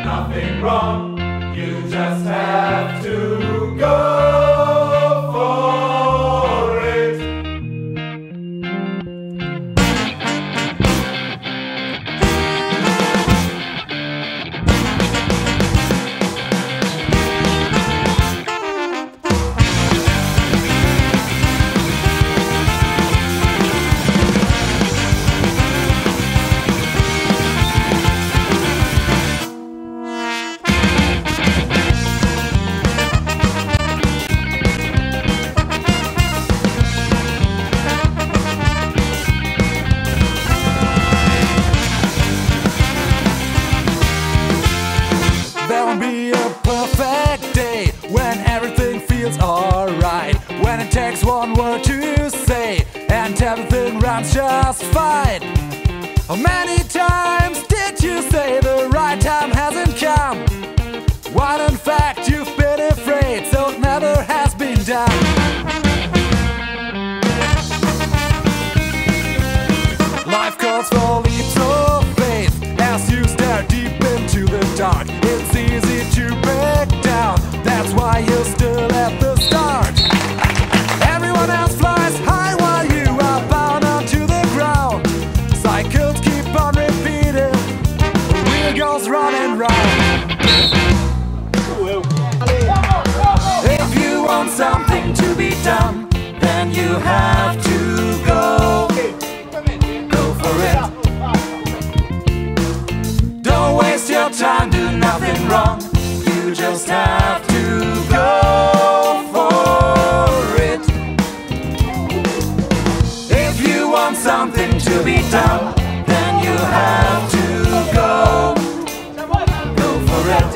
Nothing wrong, you just have to go for it. There'll be a perfect day when everything feels alright, when it takes one word to say and everything runs just fine. How many times did you say the right time hasn't come? While in fact you've been afraid, so it never has been done. Life calls for leaps of faith as you stare deep into the dark. It's easy to break down, that's why you're still at the start. Everyone else flies high while you are bound onto the ground. Cycles keep on repeating, the wheel goes round and round. If you want something to be done, then you have to go. Go for it. Don't waste your time, do nothing wrong. You just have to go for it. If you want something to be done, then you have to go. Go for it.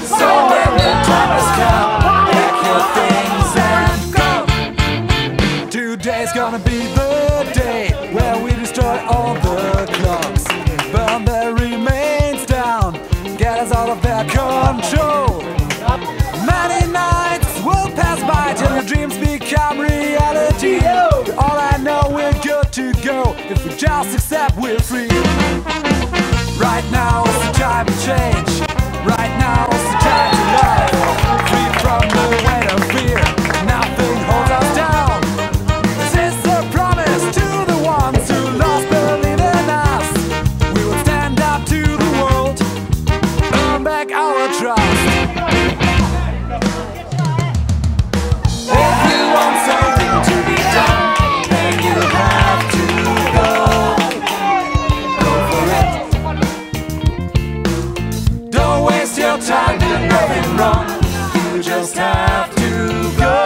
So when the time has come, pack your things and go. Today's gonna be the day where we destroy all the clocks, burn their remains down, get us out of their control. Many nights will pass by till your dreams become reality. All I know, we're good to go if we just accept we're free. Right now is the time to change. Right now is the time to love. Free from the weight of fear, nothing holds us down. This is a promise to the ones who lost belief in us. We will stand up to the world, earn back our trust. If you want something to be done, then you have to go. Go for it. Don't waste your time, do nothing wrong. You just have to go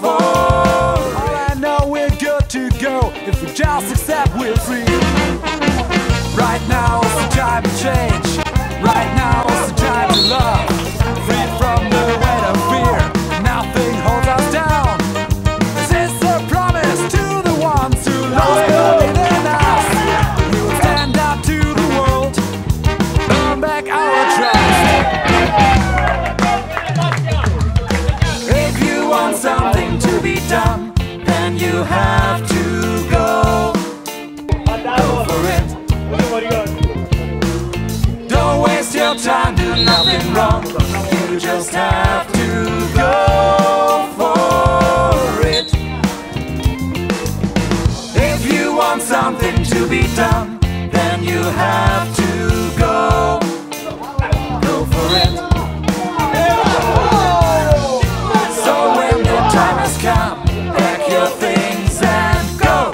for it. All I know, we're good to go if we just accept we're free. Right now is the time to change. Right now is the time to love. Free from the weight of fear, nothing holds us down. This is a promise to the ones who lost belief in us. We will stand up to the world, earn back our trust. If you want something to be done, then you have to go. Go for it. Don't waste your time, do nothing wrong. You just have to go for it. If you want something to be done, then you have to go. Go for it. So when the time has come, pack your things and go.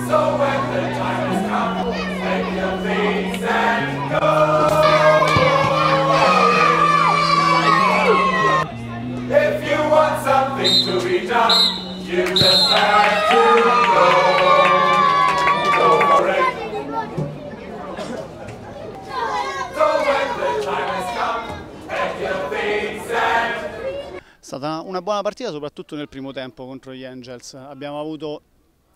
So when the time has come, take your things and go. If you want something to be done, you just have to go for it. So when the time has come, take your things and... È stata una buona partita soprattutto nel primo tempo contro gli Angels. Abbiamo avuto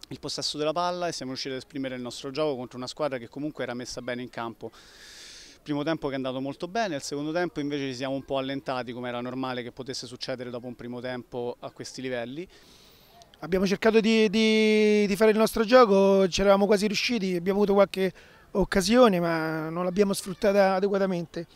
il possesso della palla e siamo riusciti ad esprimere il nostro gioco contro una squadra che comunque era messa bene in campo. Il primo tempo che è andato molto bene, il secondo tempo invece ci siamo un po' allentati, come era normale che potesse succedere dopo un primo tempo a questi livelli. Abbiamo cercato di fare il nostro gioco, ci eravamo quasi riusciti, abbiamo avuto qualche occasione ma non l'abbiamo sfruttata adeguatamente.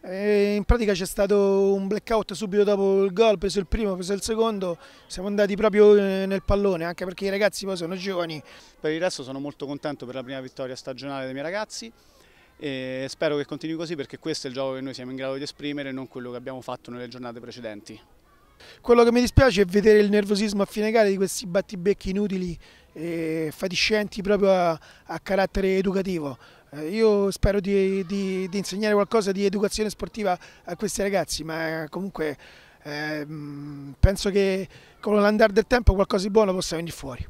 In pratica c'è stato un blackout subito dopo il gol, preso il primo, preso il secondo, siamo andati proprio nel pallone, anche perché i ragazzi poi sono giovani. Per il resto sono molto contento per la prima vittoria stagionale dei miei ragazzi e spero che continui così, perché questo è il gioco che noi siamo in grado di esprimere, non quello che abbiamo fatto nelle giornate precedenti. Quello che mi dispiace è vedere il nervosismo a fine gara di questi battibecchi inutili e fatiscenti proprio a carattere educativo. Io spero di insegnare qualcosa di educazione sportiva a questi ragazzi, ma comunque penso che con l'andare del tempo qualcosa di buono possa venire fuori.